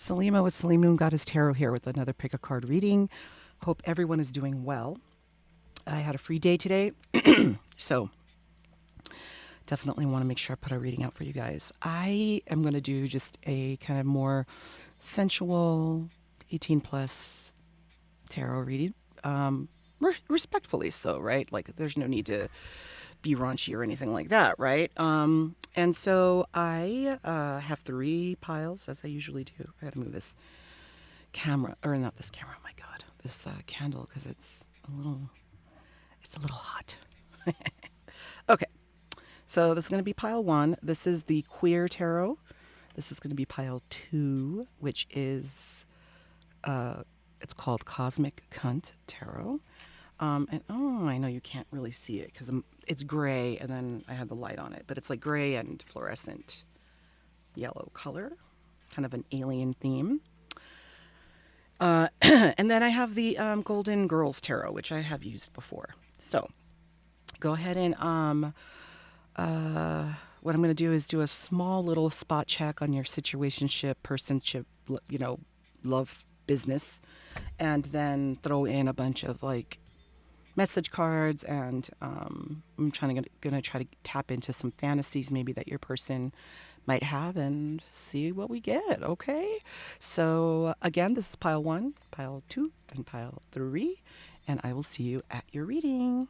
Selima with Selene Moon Goddess Tarot here with another pick a card reading. Hope everyone is doing well. I had a free day today, so definitely want to make sure I put a reading out for you guys. I am going to do just a kind of more sensual 18 plus tarot reading. Respectfully so, right? Like there's no need to be raunchy or anything like that, right? And so I have three piles as I usually do. I got to move this camera, or not this camera, oh my God, this candle, because it's a little hot. Okay, so this is going to be pile one. This is the queer tarot. This is going to be pile two, which is, it's called Cosmic Cunt Tarot. And oh, I know you can't really see it because it's gray and then I have the light on it, but it's like gray and fluorescent yellow color, kind of an alien theme. And then I have the Golden Girls Tarot, which I have used before. So go ahead and what I'm going to do is do a small little spot check on your situationship, personship, love business, and then throw in a bunch of like message cards, and I'm gonna try to tap into some fantasies maybe that your person might have and see what we get. Okay, so again, this is pile one, pile two, and pile three, and I will see you at your reading.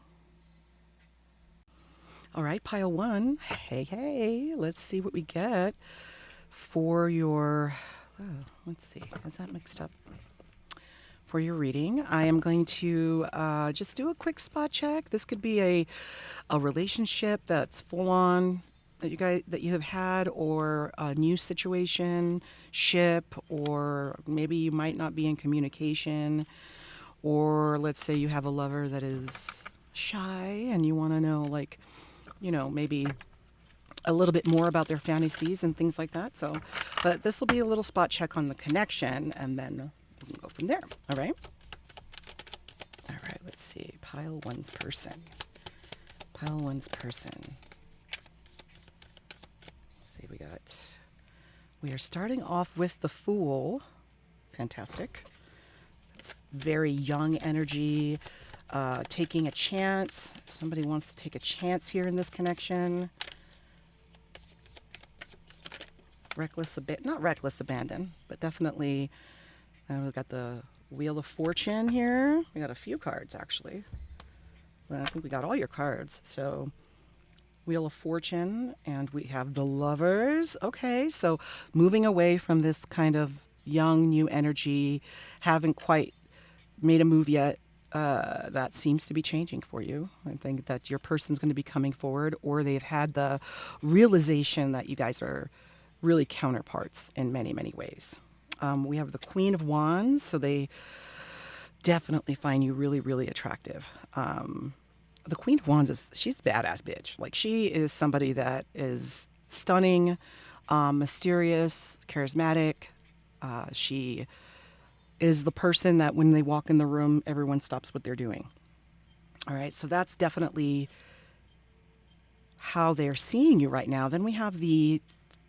All right, pile one. Hey, let's see what we get for your, let's see, is that mixed up? For your reading, I am going to just do a quick spot check. This could be a relationship that's full on that you have had, or a new situation ship, or maybe you might not be in communication, or let's say you have a lover that is shy and you want to know, like, maybe a little bit more about their fantasies and things like that. So, but this will be a little spot check on the connection, and then we can go from there. All right, let's see. Pile one's person. Let's see, we are starting off with the Fool. Fantastic. It's very young energy, taking a chance. Somebody wants to take a chance here in this connection. Not reckless abandon, but definitely. And we've got the Wheel of Fortune here. We got a few cards, actually. Well, I think we got all your cards. So, Wheel of Fortune, and we have the Lovers. Okay, so moving away from this kind of young, new energy, haven't quite made a move yet. That seems to be changing for you. I think that your person's going to be coming forward, or they've had the realization that you guys are really counterparts in many, many ways. We have the Queen of Wands, so they definitely find you really, really attractive. The Queen of Wands she's a badass bitch. Like, she is somebody that is stunning, mysterious, charismatic. She is the person that when they walk in the room, everyone stops what they're doing. All right, so that's definitely how they're seeing you right now. Then we have the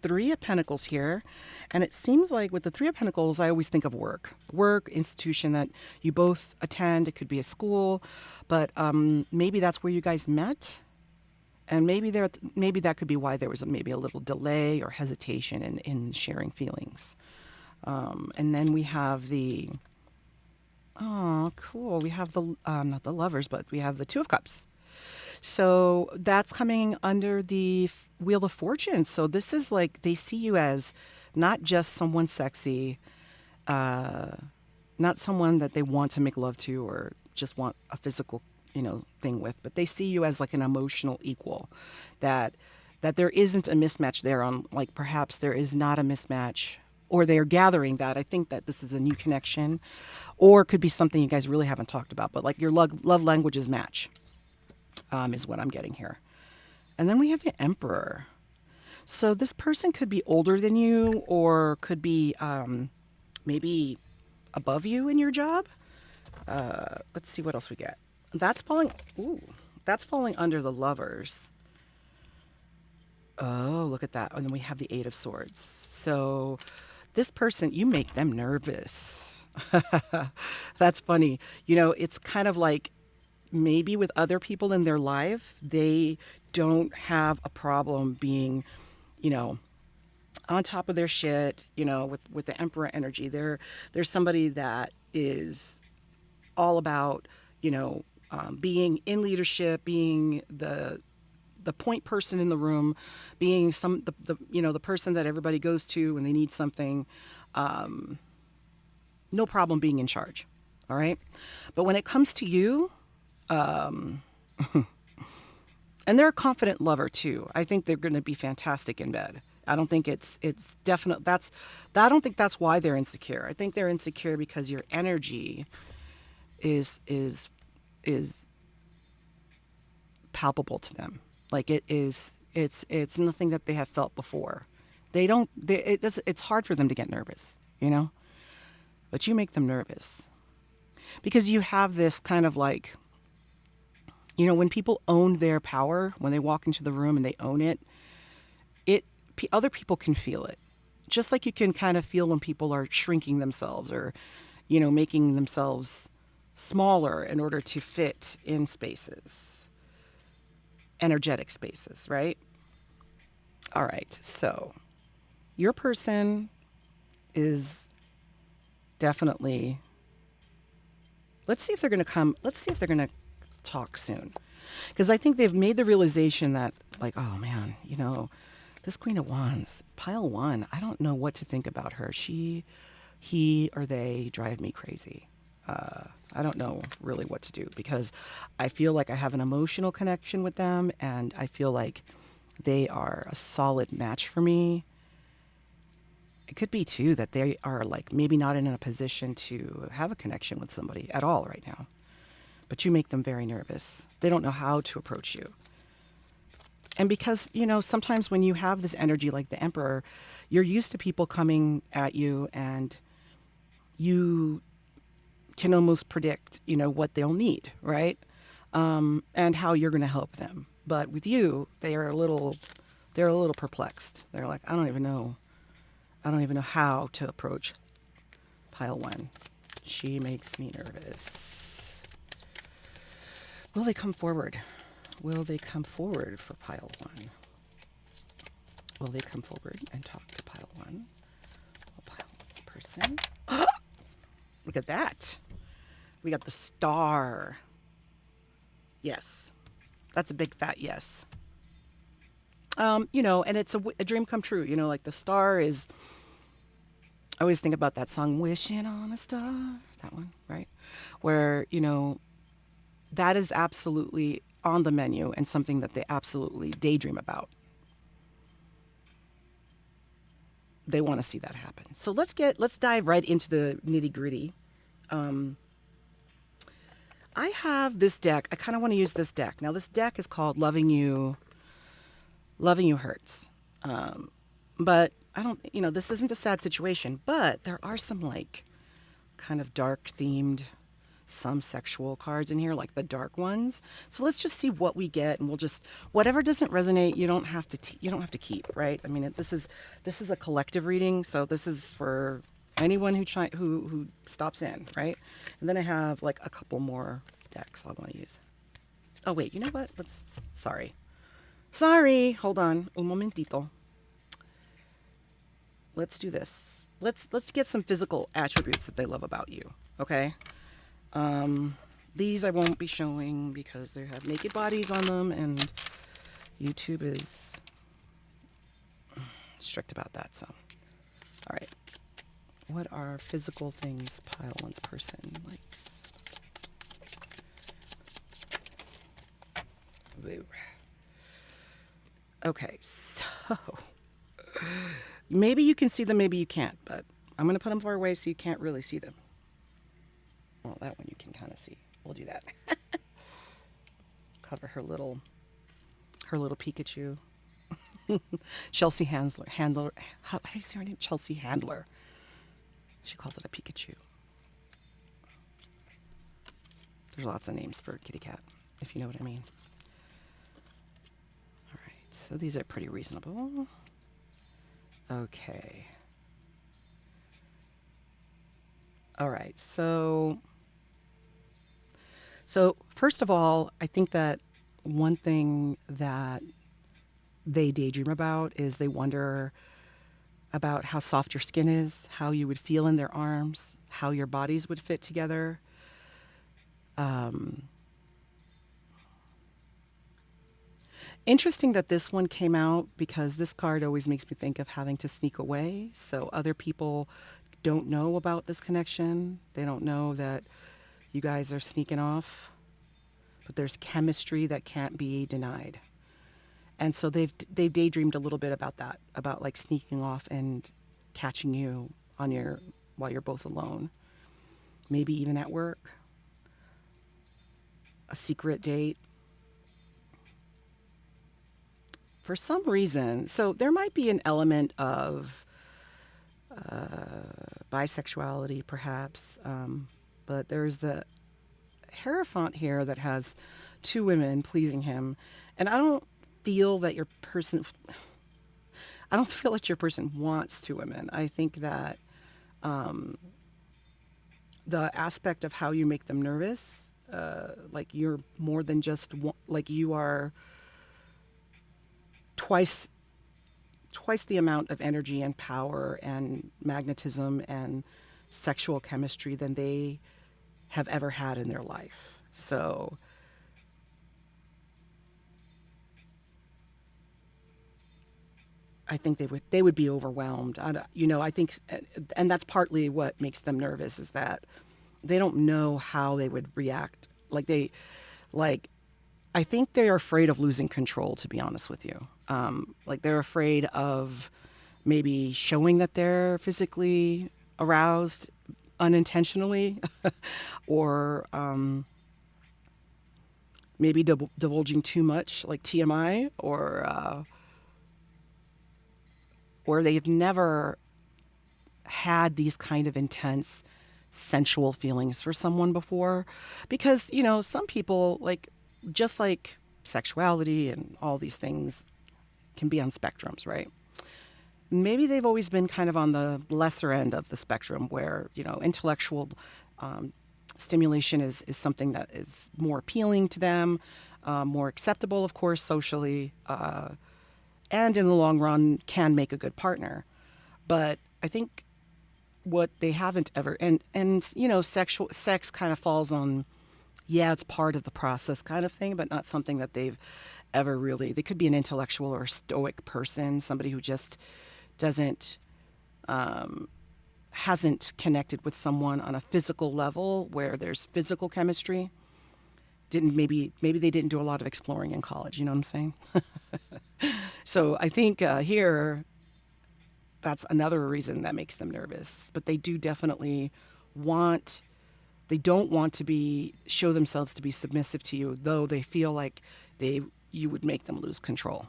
Three of Pentacles here, and it seems like with the Three of Pentacles, I always think of work, institution that you both attend. It could be a school, but maybe that's where you guys met, and maybe that could be why there was maybe a little delay or hesitation in sharing feelings. And then we have the cool. We have the not the Lovers, but we have the Two of Cups. So that's coming under the Wheel of Fortune. So this is like, they see you as not just someone sexy, not someone that they want to make love to or just want a physical, thing with, but they see you as like an emotional equal, that there isn't a mismatch there on, like, perhaps there is not a mismatch, or they're gathering that. I think that this is a new connection, or it could be something you guys really haven't talked about, but like your love languages match. Is what I'm getting here. And then we have the Emperor. So this person could be older than you, or could be maybe above you in your job. Let's see what else we get. That's falling under the Lovers. Oh, look at that. And then we have the Eight of Swords. So This person, you make them nervous. That's funny. It's kind of like maybe with other people in their life, they don't have a problem being, you know, on top of their shit, with the emperor energy. There's somebody that is all about, being in leadership, being the point person in the room, being the person that everybody goes to when they need something. No problem being in charge. All right. But when it comes to you, and they're a confident lover too. I think they're going to be fantastic in bed. I don't think it's definite. I don't think that's why they're insecure. I think they're insecure because your energy is palpable to them. Like it's nothing that they have felt before. They don't. It's hard for them to get nervous. But you make them nervous because you have this kind of like, when people own their power, when they walk into the room and they own it, other people can feel it. Just like you can kind of feel when people are shrinking themselves or, making themselves smaller in order to fit in spaces, energetic spaces, right? All right. So your person is definitely, let's see if they're going to come. Let's see if they're going to talk soon. Because I think they've made the realization that, like, oh man, this Queen of Wands, pile one, I don't know what to think about her. He, or they drive me crazy. I don't know really what to do because I feel like I have an emotional connection with them and I feel like they are a solid match for me. It could be too that they are like maybe not in a position to have a connection with somebody at all right now. But you make them very nervous. They don't know how to approach you. And because, sometimes when you have this energy like the Emperor, you're used to people coming at you and you can almost predict, what they'll need, right? And how you're going to help them. But with you, they're a little perplexed. They're like, I don't even know how to approach pile one. She makes me nervous. Will they come forward? Will they come forward for pile one? Will they come forward and talk to pile one? Well, pile one's person. Look at that. We got the star. Yes. That's a big fat yes. And it's a dream come true. Like the star is, I always think about that song, Wishing on a Star. That one, right? Where, that is absolutely on the menu and something that they absolutely daydream about. They want to see that happen. So let's dive right into the nitty gritty. I have this deck. I kind of want to use this deck. Now this deck is called Loving You Hurts. But I don't, this isn't a sad situation, but there are some like kind of dark themed, some sexual cards in here, like the dark ones. So let's just see what we get, and we'll just, whatever doesn't resonate, you don't have to keep, right? I mean, this is a collective reading, so this is for anyone who stops in, right? And then I have like a couple more decks I want to use. Oh wait, you know what? Sorry, hold on, un momentito. Let's do this. Let's get some physical attributes that they love about you, okay? These I won't be showing because they have naked bodies on them and YouTube is strict about that, so. All right. What are physical things pile one's person likes? Woo. Okay, so maybe you can see them, maybe you can't, but I'm going to put them far away so you can't really see them. Well, that one you can kind of see. We'll do that. Cover her little Pikachu. Chelsea Handler. How do you say her name? Chelsea Handler. She calls it a Pikachu. There's lots of names for a kitty cat, if you know what I mean. All right, so these are pretty reasonable. Okay. All right. So first of all, I think that one thing that they daydream about is they wonder about how soft your skin is, how you would feel in their arms, how your bodies would fit together. Um, Interesting that this one came out because this card always makes me think of having to sneak away. So other people don't know about this connection. They don't know that you guys are sneaking off, but there's chemistry that can't be denied. And so they've daydreamed a little bit about that, about like sneaking off and catching you on your while you're both alone. Maybe even at work, a secret date. For some reason, so there might be an element of bisexuality, perhaps, but there's the Hierophant here that has two women pleasing him, and feel that your person, I don't feel that your person wants two women. I think that um, the aspect of how you make them nervous, like you're more than just one, like you are twice twice the amount of energy and power and magnetism and sexual chemistry than they have ever had in their life. So I think they would be overwhelmed. I think, and that's partly what makes them nervous is that they don't know how they would react. Like I think they are afraid of losing control. To be honest with you, like they're afraid of maybe showing that they're physically aroused unintentionally, or maybe divulging too much, like TMI, or they've never had these kind of intense sensual feelings for someone before, because some people just like sexuality and all these things can be on spectrums, right? Maybe they've always been kind of on the lesser end of the spectrum where, intellectual um, stimulation is something that is more appealing to them, more acceptable, of course, socially, and in the long run can make a good partner. But I think what they haven't ever, and sexual sex kind of falls on, yeah, it's part of the process kind of thing, but not something that they've ever really. They could be an intellectual or stoic person, somebody who just doesn't hasn't connected with someone on a physical level where there's physical chemistry. Didn't maybe they didn't do a lot of exploring in college. You know what I'm saying? So I think here that's another reason that makes them nervous. But they do definitely want. They don't want to be show themselves to be submissive to you, though they feel like they you would make them lose control,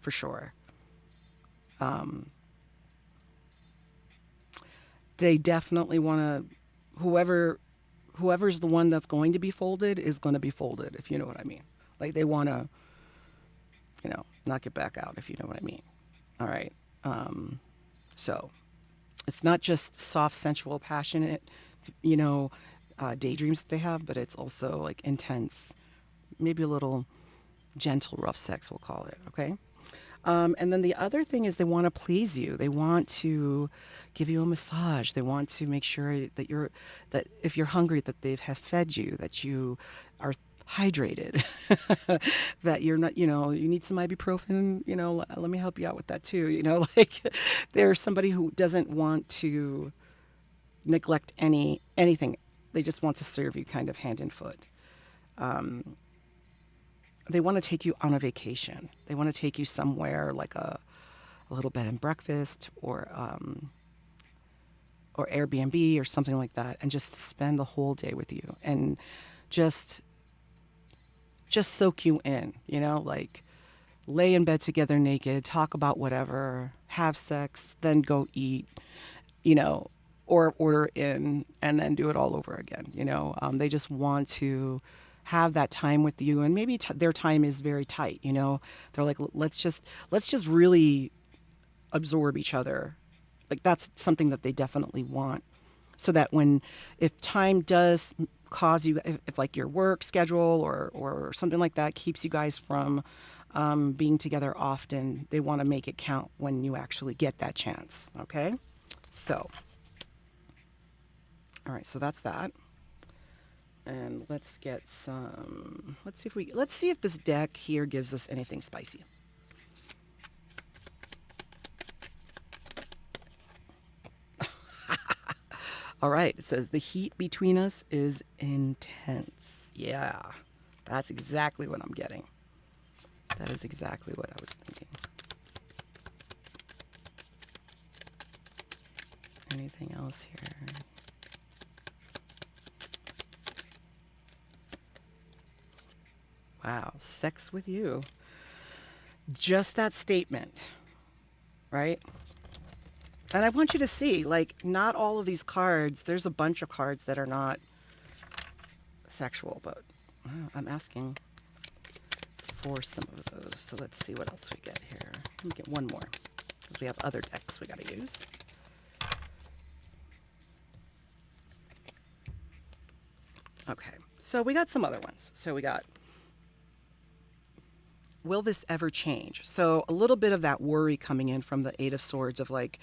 for sure. Um, they definitely want to whoever's the one that's going to be folded is going to be folded, if you know what I mean. Like they want to, knock it back out, if you know what I mean. All right. So it's not just soft, sensual, passionate, you know, daydreams that they have, but it's also like intense, maybe a little gentle, rough sex, we'll call it. Okay. And then the other thing is they want to please you. They want to give you a massage. They want to make sure that if you're hungry, that they have fed you, that you are hydrated, that you're not, you need some ibuprofen, let me help you out with that too. Like there's somebody who doesn't want to neglect anything. They just want to serve you kind of hand and foot. Um, they want to take you on a vacation. They want to take you somewhere like a little bed and breakfast or Airbnb or something like that, and just spend the whole day with you and just soak you in. Like lay in bed together naked, talk about whatever, have sex, then go eat. You know, or order in and then do it all over again. They just want to have that time with you, and maybe their time is very tight. They're like, let's just really absorb each other. Like that's something that they definitely want. so that if time does cause you, if like your work schedule or something like that keeps you guys from being together often, they want to make it count when you actually get that chance. Okay, so all right, so that's that. And let's get some, let's see if this deck here gives us anything spicy. All right, it says the heat between us is intense. Yeah, that's exactly what I'm getting. That is exactly what I was thinking. Anything else here? Wow, sex with you. Just that statement, right? And I want you to see, like, not all of these cards, there's a bunch of cards that are not sexual, but I'm asking for some of those. So let's see what else we get here. Let me get one more, because we have other decks we got to use. Okay, so we got some other ones. So we got, will this ever change? So a little bit of that worry coming in from the Eight of Swords of like,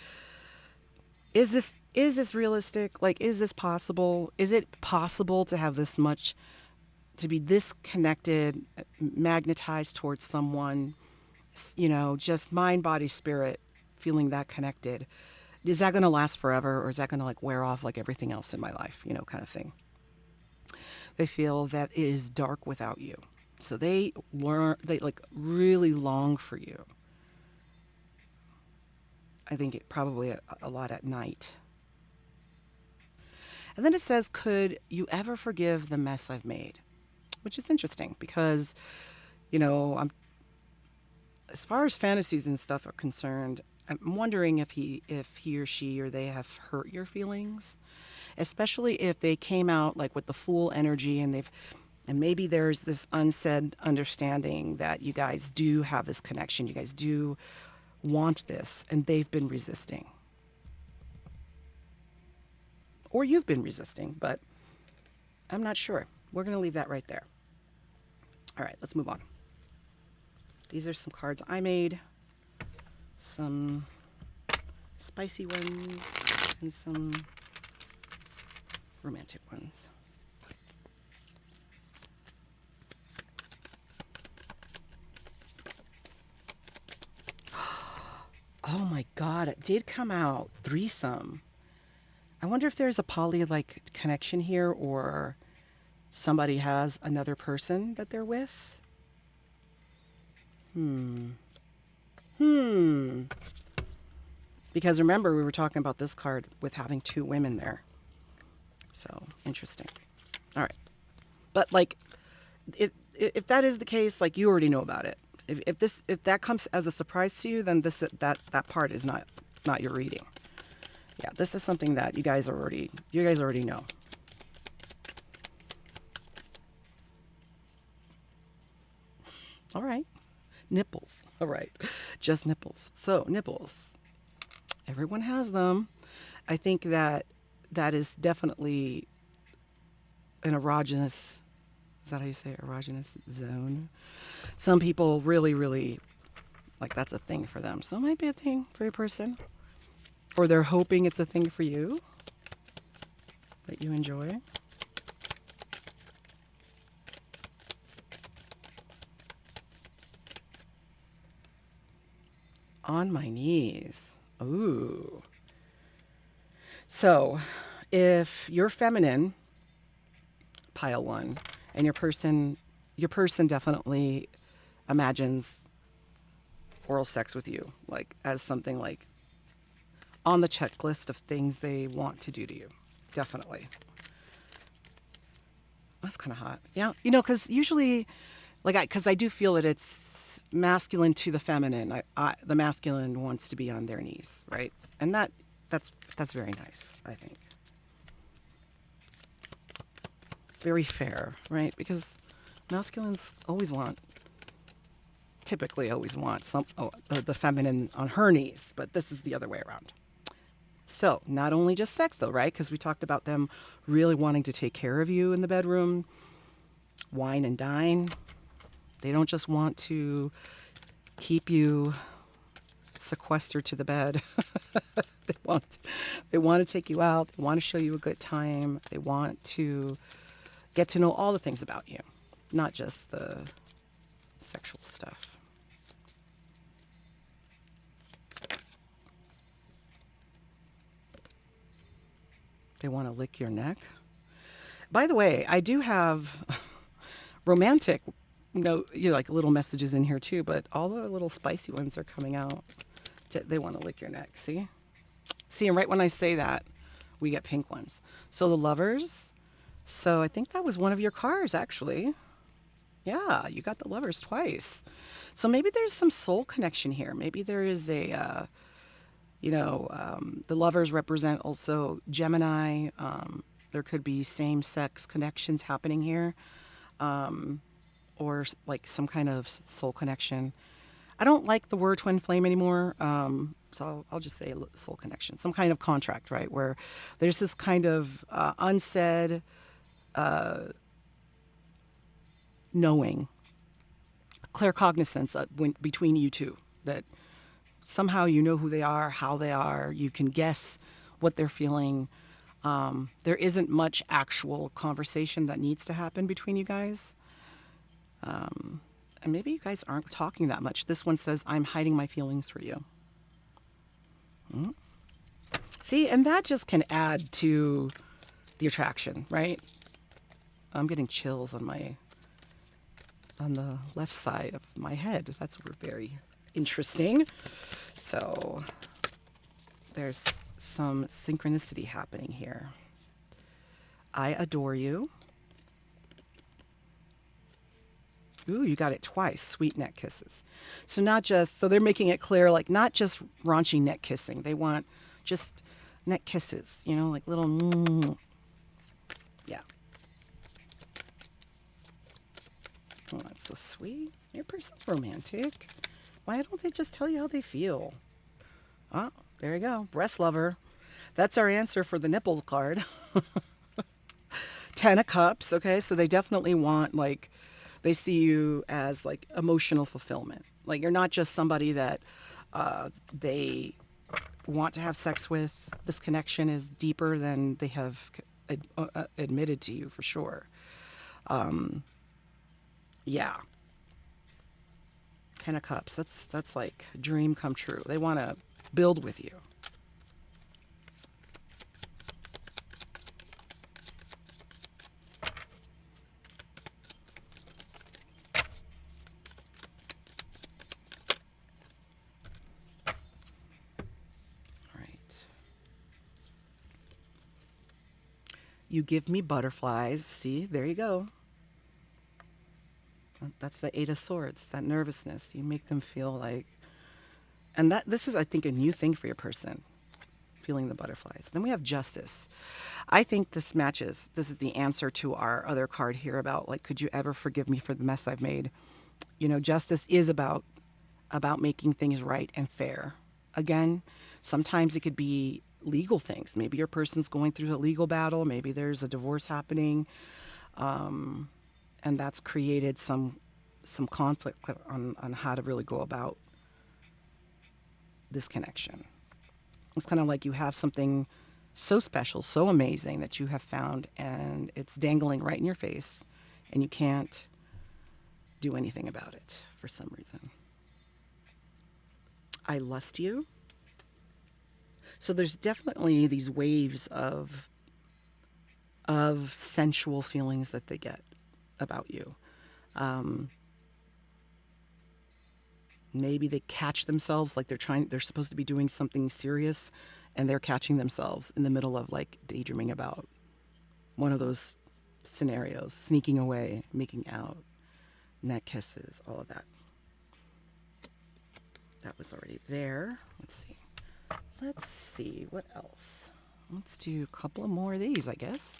is this realistic? Like, is this possible? Is it possible to have this much, to be this connected, magnetized towards someone, you know, just mind, body, spirit, feeling that connected? Is that going to last forever, or is that going to like wear off like everything else in my life, you know, kind of thing? They feel that it is dark without you. So they like really long for you. I think it probably a lot at night. And then it says, could you ever forgive the mess I've made? Which is interesting because, you know, as far as fantasies and stuff are concerned, I'm wondering if he or she or they have hurt your feelings, especially if they came out like with the Fool energy and maybe there's this unsaid understanding that you guys do have this connection, you guys do want this, and they've been resisting. Or you've been resisting, but I'm not sure. We're going to leave that right there. All right, let's move on. These are some cards I made, some spicy ones, and some romantic ones. Oh my God, it did come out threesome. I wonder if there's a poly like connection here, or somebody has another person that they're with. Because remember, we were talking about this card with having two women there. So interesting. All right. But like, if that is the case, like, you already know about it. If that comes as a surprise to you, then that part is not your reading. Yeah, this is something that you guys already know. All right. Nipples. All right. Just nipples. So nipples. Everyone has them. I think that is definitely an erogenous, is that how you say it? Erogenous zone. Some people really, really, like, that's a thing for them. So it might be a thing for your person. Or they're hoping it's a thing for you that you enjoy. On my knees. Ooh. So if you're feminine, pile one, and your person definitely imagines oral sex with you, like, as something like on the checklist of things they want to do to you. Definitely. That's kind of hot. Yeah. You know, because usually, like, because I do feel that it's masculine to the feminine. The masculine wants to be on their knees, right? And that's very nice, I think. Very fair, right? Because masculines typically always want the feminine on her knees, but this is the other way around. So, not only just sex though, right? Because we talked about them really wanting to take care of you in the bedroom, wine and dine. They don't just want to keep you sequestered to the bed. they want they want to take you out. They want to show you a good time. They want to get to know all the things about you, not just the sexual stuff. They want to lick your neck. By the way, I do have romantic, like little messages in here too, but all the little spicy ones are coming out. They want to lick your neck. See, and right when I say that, we get pink ones. So the lovers. So I think that was one of your cards, actually. Yeah, you got the lovers twice. So maybe there's some soul connection here. Maybe there is the lovers represent also Gemini. There could be same-sex connections happening here, or like some kind of soul connection. I don't like the word twin flame anymore, so I'll just say soul connection, some kind of contract, right? Where there's this kind of unsaid knowing, claircognizance between you two, that somehow you know who they are, how they are, you can guess what they're feeling. There isn't much actual conversation that needs to happen between you guys. And maybe you guys aren't talking that much. This one says, I'm hiding my feelings for you. See, and that just can add to the attraction, right? I'm getting chills on the left side of my head. That's very interesting. So there's some synchronicity happening here. I adore you. Ooh, you got it twice. Sweet neck kisses. So they're making it clear, like not just raunchy neck kissing. They want just neck kisses, like little, yeah. Oh, that's so sweet. Your person's romantic. Why don't they just tell you how they feel? Oh, there you go. Breast lover. That's our answer for the nipple card. 10 of Cups, okay? So they definitely want, they see you as, emotional fulfillment. Like, you're not just somebody that they want to have sex with. This connection is deeper than they have admitted to you, for sure. Yeah. 10 of Cups. That's like dream come true. They want to build with you. You give me butterflies. See, there you go. That's the Eight of Swords, that nervousness. You make them feel like, and this is, I think, a new thing for your person, feeling the butterflies. Then we have Justice. I think this matches. This is the answer to our other card here about, could you ever forgive me for the mess I've made? Justice is about making things right and fair. Again, sometimes it could be legal things. Maybe your person's going through a legal battle. Maybe there's a divorce happening. And that's created some conflict on how to really go about this connection. It's kind of like you have something so special, so amazing that you have found, and it's dangling right in your face, and you can't do anything about it for some reason. I lust you. So there's definitely these waves of sensual feelings that they get about you. Maybe they catch themselves they're supposed to be doing something serious, and they're catching themselves in the middle of daydreaming about one of those scenarios, sneaking away, making out, neck kisses, all of that. That was already there. Let's see what else. Let's do a couple of more of these, I guess.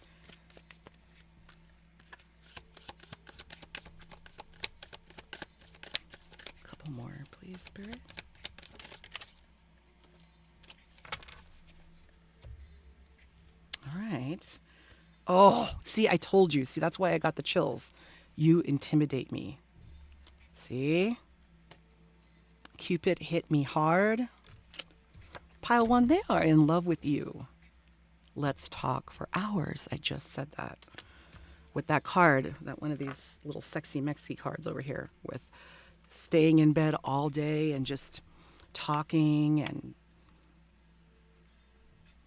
Couple more, please, Spirit. Oh, see, I told you. See, that's why I got the chills. You intimidate me. See? Cupid hit me hard. Pile one, they are in love with you. Let's talk for hours. I just said that. With that card, that one of these little sexy Mexi cards over here, with staying in bed all day and just talking, and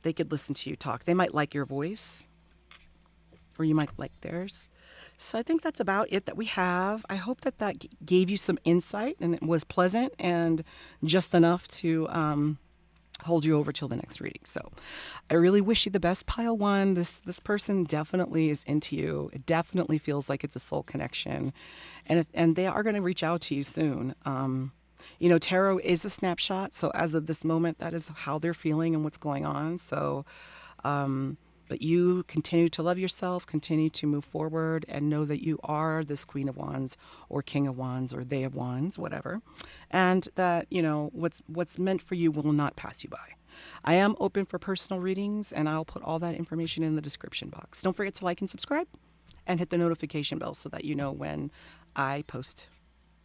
they could listen to you talk. They might like your voice, or you might like theirs. So I think that's about it that we have. I hope that that gave you some insight and it was pleasant and just enough to hold you over till the next reading. So I really wish you the best, pile one. This person definitely is into you. It definitely feels like it's a soul connection, and they are going to reach out to you soon. You know, tarot is a snapshot, so as of this moment, that is how they're feeling and what's going on. So but you continue to love yourself, continue to move forward, and know that you are this Queen of Wands or King of Wands or They of Wands, whatever. And that, you know, what's meant for you will not pass you by. I am open for personal readings, and I'll put all that information in the description box. Don't forget to like and subscribe and hit the notification bell so that you know when I post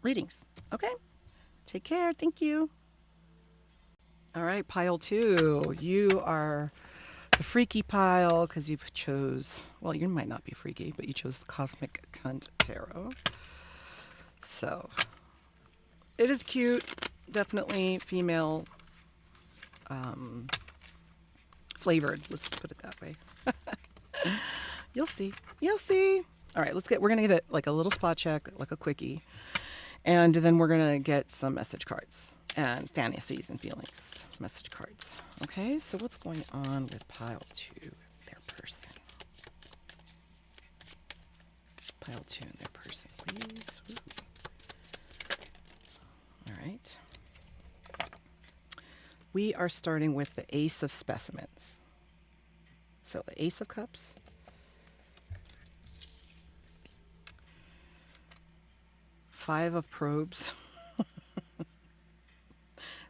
readings. Okay? Take care. Thank you. All right, pile two. You are the freaky pile because you chose, well, you might not be freaky, but you chose the Cosmic Cunt Tarot. So it is cute, definitely female flavored, let's put it that way. You'll see. You'll see. All right, we're gonna get like a little spot check, like a quickie, and then we're gonna get some message cards and fantasies and feelings message cards. Okay, so what's going on with pile two, their person? Pile two and their person, please. Ooh. All right. We are starting with the Ace of Specimens. So the Ace of Cups, Five of Probes.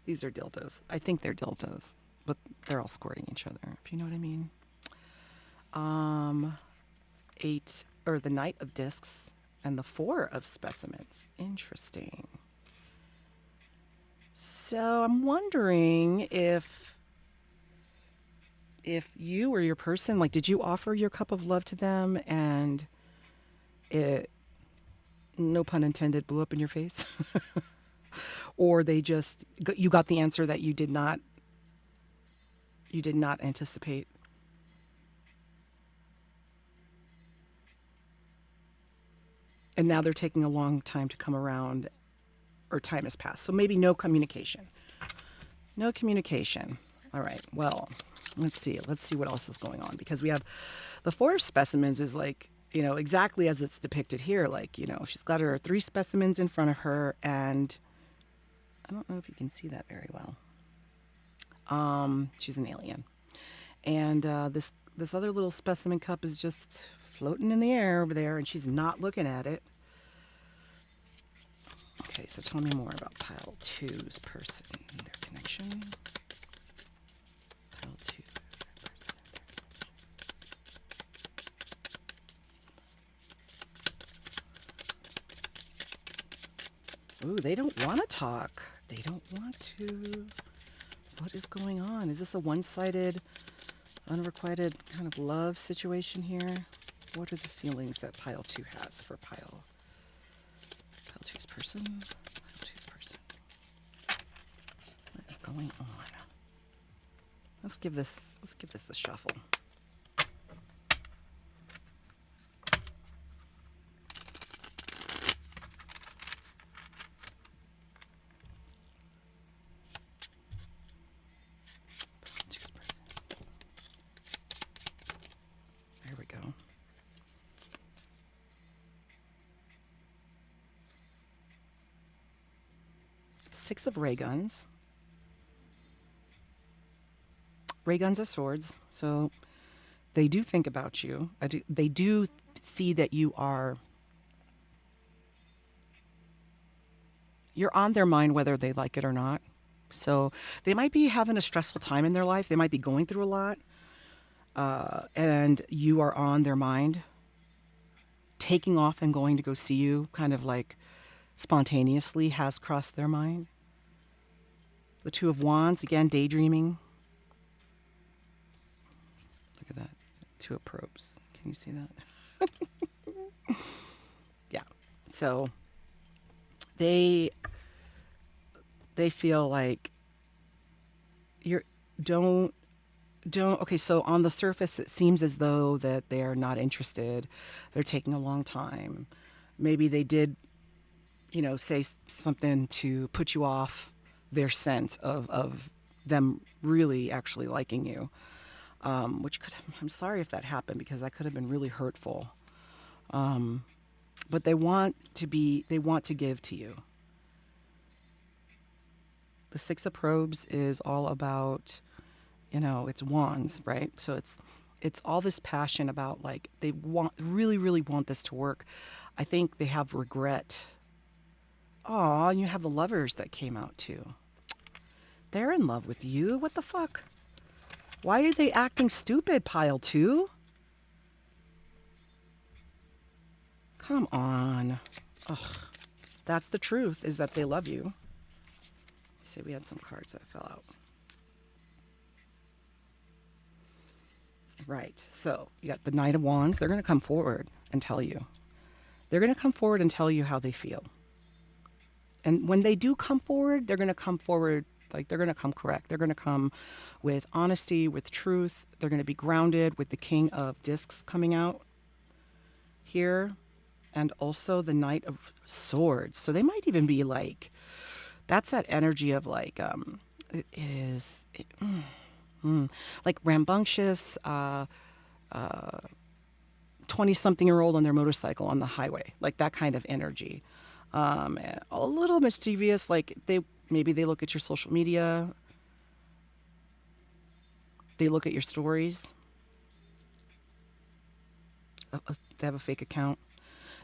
These are dildos. I think they're dildos, but they're all squirting each other, if you know what I mean. The Knight of Discs and the Four of Specimens. Interesting. So I'm wondering if you or your person, like, did you offer your cup of love to them and it, no pun intended, blew up in your face? Or you got the answer that you did not anticipate? And now they're taking a long time to come around, or time has passed. So maybe no communication. No communication. All right. Well, let's see. Let's see what else is going on, because we have the Four of Specimens is like, you know, exactly as it's depicted here. Like, you know, she's got her three specimens in front of her, and I don't know if you can see that very well. She's an alien. And this other little specimen cup is just floating in the air over there, and she's not looking at it. Okay, so tell me more about pile two's person, their connection. Pile two, their person. Ooh, they don't want to talk. They don't want to. What is going on? Is this a one-sided, unrequited kind of love situation here? What are the feelings that pile two has for pile two's person? Pile two's person. What is going on? Let's give this a shuffle. There we go. Six of ray guns. Ray guns are swords, so they do think about you. They do see that you're on their mind whether they like it or not. So they might be having a stressful time in their life. They might be going through a lot. and you are on their mind, taking off and going to go see you, kind of like spontaneously has crossed their mind. The Two of Wands, again, daydreaming. Look at that. Two of Probes. Can you see that? Yeah. So they feel like you're don't okay, so on the surface it seems as though that they're not interested. They're taking a long time. Maybe they did, say something to put you off their sense of them really actually liking you. Which I'm sorry if that happened, because that could have been really hurtful. But they want to give to you. The Six of Probes is all about, it's wands, right? So it's all this passion about, like, they really want this to work. I think they have regret. Oh, and you have the Lovers that came out too. They're in love with you. What the fuck? Why are they acting stupid, pile two? Come on. Ugh. That's the truth, is that they love you. Let's see, we had some cards that fell out. Right. So you got the Knight of Wands. They're going to come forward and tell you. They're going to come forward and tell you how they feel. And when they do come forward, they're going to come forward, like, they're going to come correct. They're going to come with honesty, with truth. They're going to be grounded with the King of Discs coming out here. And also the Knight of Swords. So they might even be like, that's that energy of like, like rambunctious, 20-something-year-old on their motorcycle on the highway, like that kind of energy. A little mischievous, like maybe they look at your social media, they look at your stories, they have a fake account.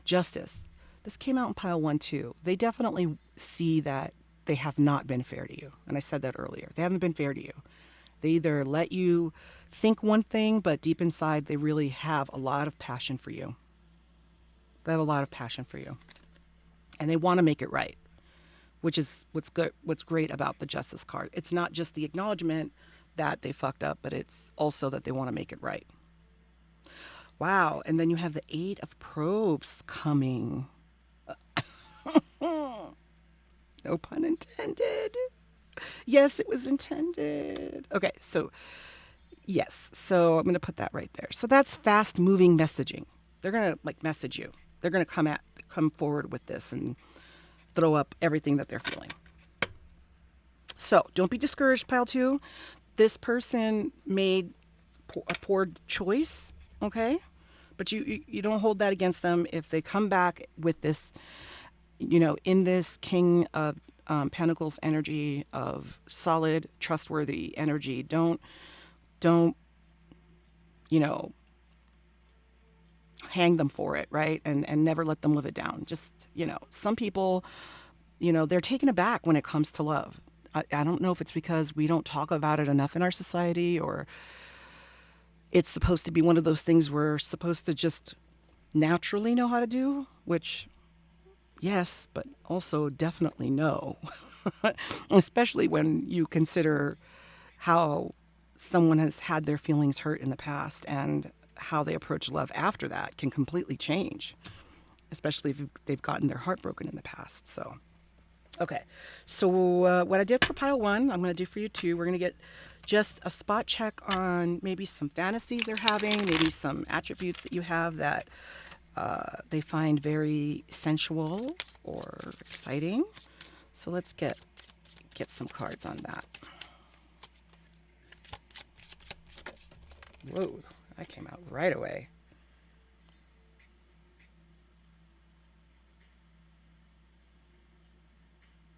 Justice. This came out in pile 1 too. They definitely see that they have not been fair to you. And I said that earlier. They haven't been fair to you. They either let you think one thing, but deep inside they really have a lot of passion for you. They have a lot of passion for you. And they want to make it right, which is what's good, what's great about the Justice card. It's not just the acknowledgement that they fucked up, but it's also that they want to make it right. Wow. And then you have the Eight of Probes coming. No pun intended. Yes, it was intended. Okay, so yes. So I'm going to put that right there. So that's fast moving messaging. They're going to like message you. They're going to come forward with this and throw up everything that they're feeling. So don't be discouraged, pile 2. This person made a poor choice, okay? But you don't hold that against them if they come back with this, in this King of Pentacles energy of solid, trustworthy energy. Don't, hang them for it, right? And never let them live it down. Just, some people, they're taken aback when it comes to love. I don't know if it's because we don't talk about it enough in our society, or it's supposed to be one of those things we're supposed to just naturally know how to do, which, yes, but also definitely no. Especially when you consider how someone has had their feelings hurt in the past, and how they approach love after that can completely change, especially if they've gotten their heart broken in the past. So, okay. So what I did for pile 1, I'm going to do for you too. We're going to get just a spot check on maybe some fantasies they're having, maybe some attributes that you have that they find very sensual or exciting. So let's get some cards on that. Whoa, that came out right away.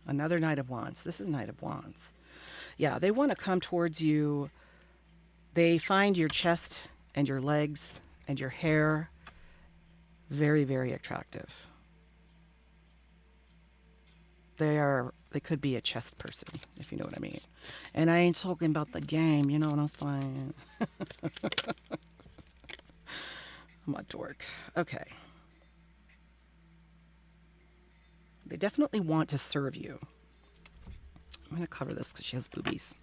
Another Knight of Wands. This is Knight of Wands. Yeah, they want to come towards you. They find your chest and your legs and your hair very, very attractive. They are They could be a chess person, if you know what I mean. And I ain't talking about the game, you know what I'm saying? I'm a dork. Okay. They definitely want to serve you. I'm going to cover this because she has boobies.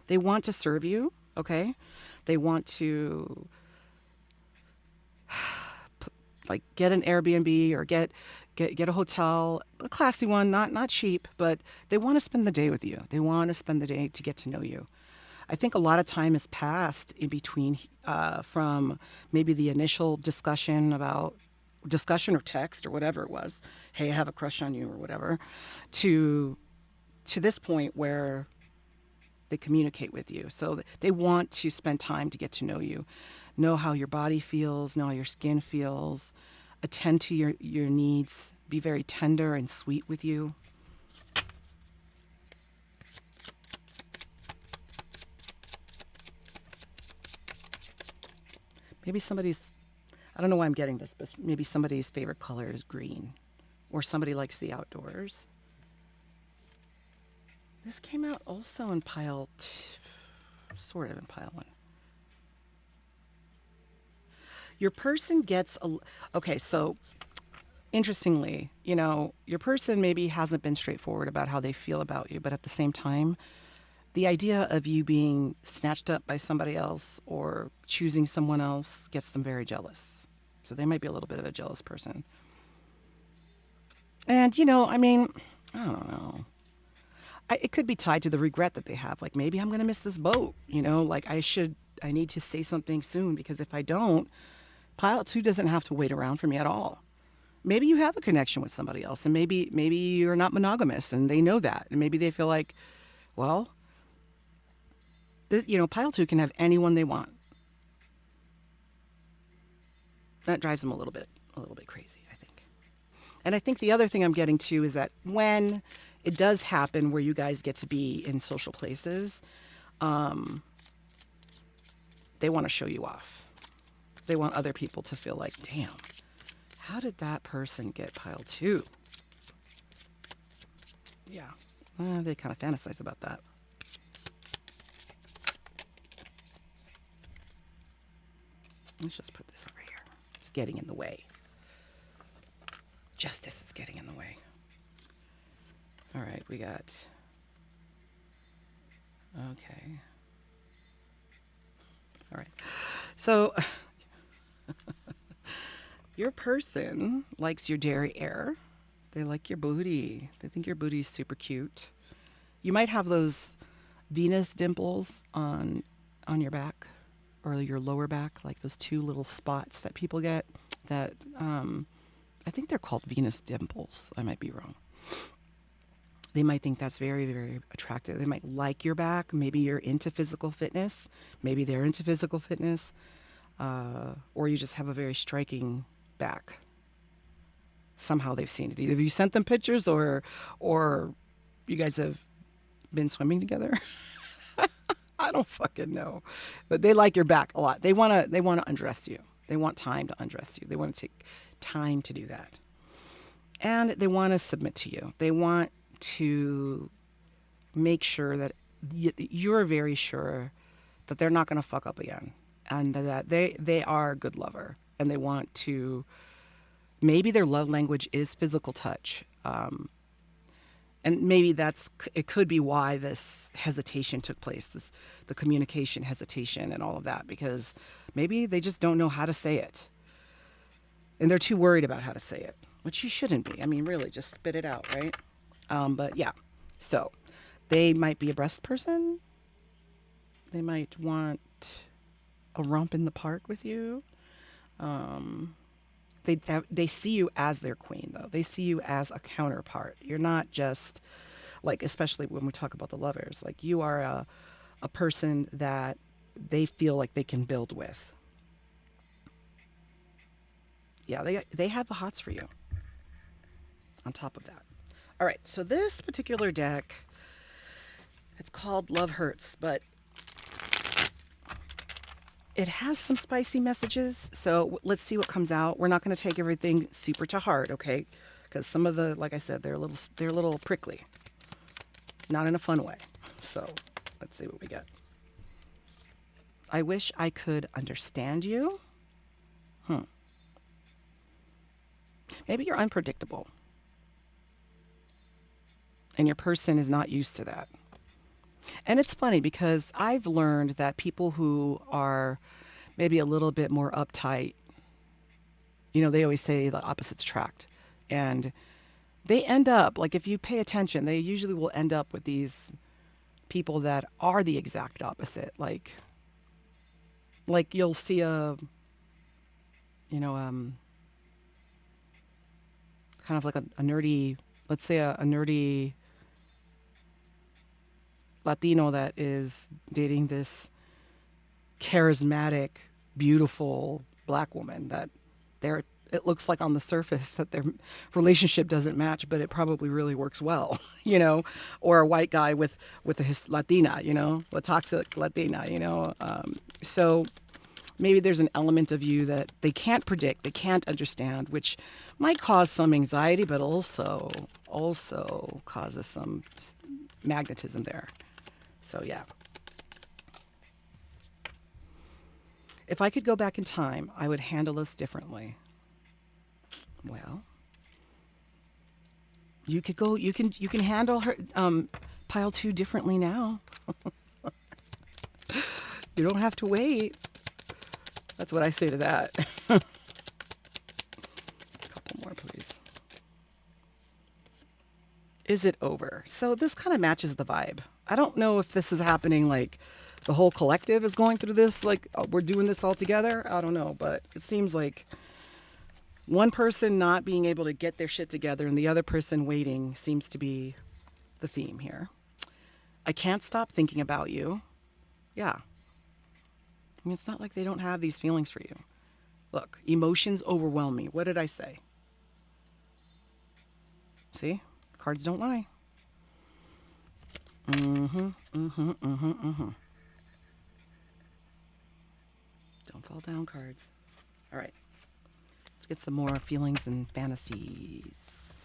They want to serve you, okay? They want to like get an Airbnb or get a hotel, a classy one, not cheap, but they want to spend the day with you. They want to spend the day to get to know you. I think a lot of time has passed in between from maybe the initial discussion or text or whatever it was. Hey, I have a crush on you or whatever, to this point where they communicate with you. So they want to spend time to get to know you, know how your body feels, know how your skin feels, attend to your needs, be very tender and sweet with you. Maybe I don't know why I'm getting this, but maybe somebody's favorite color is green, or somebody likes the outdoors. This came out also in pile sort of in pile one. Your person gets okay, so interestingly, your person maybe hasn't been straightforward about how they feel about you, but at the same time, the idea of you being snatched up by somebody else or choosing someone else gets them very jealous. So they might be a little bit of a jealous person. And, I mean, I don't know. It could be tied to the regret that they have. Like, maybe I'm going to miss this boat, like I need to say something soon, because if I don't, pile two doesn't have to wait around for me at all. Maybe you have a connection with somebody else, and maybe you're not monogamous and they know that. And maybe they feel like, well, pile two can have anyone they want. That drives them a little bit crazy, I think. And I think the other thing I'm getting to is that when it does happen where you guys get to be in social places, they want to show you off. They want other people to feel like, damn, how did that person get pile two? Yeah, they kind of fantasize about that. Let's just put this over here. It's getting in the way. Justice is getting in the way. All right, we got... Okay. All right. So, your person likes your derriere. They like your booty. They think your booty is super cute. You might have those Venus dimples on your back or your lower back, like those two little spots that people get that I think they're called Venus dimples. I might be wrong. They might think that's very, very attractive. They might like your back. Maybe you're into physical fitness. Maybe they're into physical fitness. Or you just have a very striking back. Somehow they've seen it. Either you sent them pictures or you guys have been swimming together. I don't fucking know. But they like your back a lot. They want to undress you. They want time to undress you. They want to take time to do that. And they want to submit to you. They want to make sure that you're very sure that they're not going to fuck up again, and that they are a good lover, and they want to, maybe their love language is physical touch, and maybe it could be why this hesitation took place, the communication hesitation and all of that, because maybe they just don't know how to say it, and they're too worried about how to say it, which you shouldn't be. I mean, really, just spit it out, right? But yeah, so they might be a breast person. They might want a romp in the park with you. They see you as their queen, though. They see you as a counterpart. You're not just like, especially when we talk about the lovers, like you are a person that they feel like they can build with. Yeah, they have the hots for you. On top of that. All right, so this particular deck, it's called Love Hurts, but it has some spicy messages, so let's see what comes out. We're not going to take everything super to heart, okay? Because some of the, like I said, they're a little prickly. not in a fun way. So let's see what we get. I wish I could understand you. Maybe you're unpredictable and your person is not used to that. And it's funny because I've learned that people who are maybe a little bit more uptight, they always say the opposites attract. And they end up, like, if you pay attention, they usually will end up with these people that are the exact opposite. Like you'll see you know, um, kind of like a nerdy, let's say a nerdy Latino that is dating this charismatic, beautiful black woman that it looks like on the surface that their relationship doesn't match, but it probably really works well, or a white guy with a Latina, a toxic Latina, so maybe there's an element of you that they can't predict, they can't understand, which might cause some anxiety, but also causes some magnetism there. So yeah. If I could go back in time, I would handle this differently. Well, you can handle her pile 2 differently now. You don't have to wait. That's what I say to that. A couple more, please. Is it over? So this kind of matches the vibe. I don't know if this is happening like the whole collective is going through this, like we're doing this all together. I don't know, but it seems like one person not being able to get their shit together and the other person waiting seems to be the theme here. I can't stop thinking about you. Yeah. I mean, it's not like they don't have these feelings for you. Look, emotions overwhelm me. What did I say? See? Cards don't lie. Don't fall down, cards. All right. Let's get some more feelings and fantasies.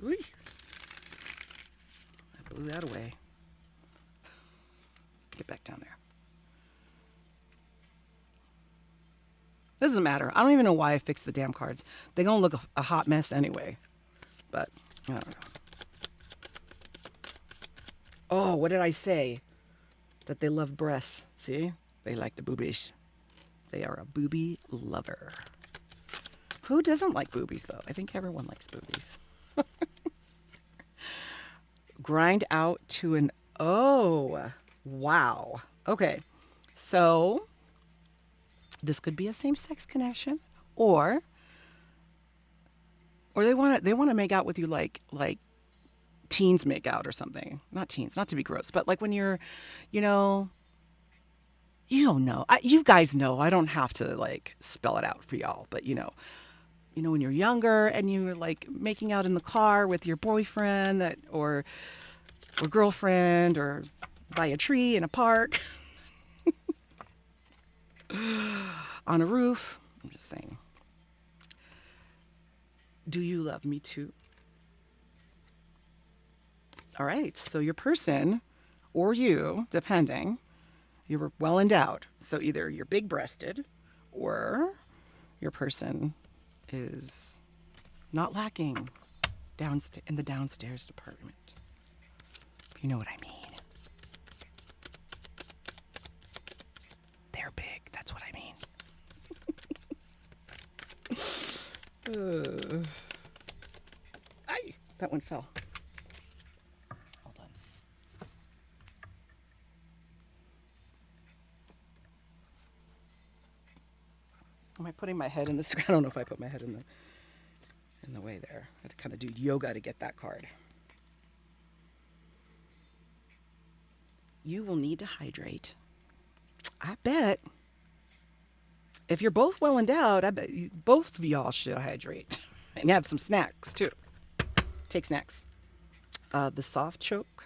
Ooh. I blew that away. Get back down there. Doesn't matter. I don't even know why I fixed the damn cards. They're going to look a hot mess anyway. But, I don't know. Oh, what did I say? That they love breasts. See? They like the boobies. They are a booby lover. Who doesn't like boobies, though? I think everyone likes boobies. Grind out to an O. Wow. Okay. So, this could be a same-sex connection, or they want to make out with you like teens make out or something. Not teens, not to be gross, but like when you're, you don't know. You guys know. I don't have to like spell it out for y'all, but when you're younger and you're like making out in the car with your boyfriend or girlfriend or by a tree in a park. On a roof. I'm just saying. Do you love me too? All right. So your person or you, depending, you're well endowed. So either you're big breasted or your person is not lacking in the downstairs department. If you know what I mean. They're big. That's what I mean. Ay, that one fell. Hold on. Am I putting my head in the screen? I don't know if I put my head in the way there. I had to kind of do yoga to get that card. You will need to hydrate. I bet. If you're both well endowed, I bet both of y'all should hydrate. And have some snacks, too. Take snacks. The soft choke.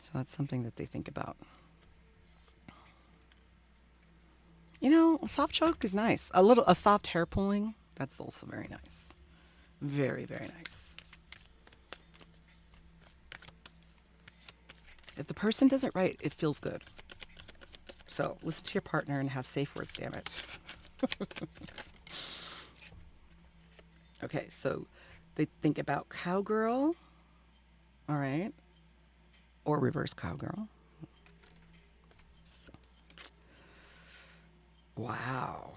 So that's something that they think about. A soft choke is nice. A soft hair pulling, that's also very nice. Very, very nice. If the person does it right, it feels good. So listen to your partner and have safe words, damn it. Okay, so they think about cowgirl, all right, or reverse cowgirl. Wow.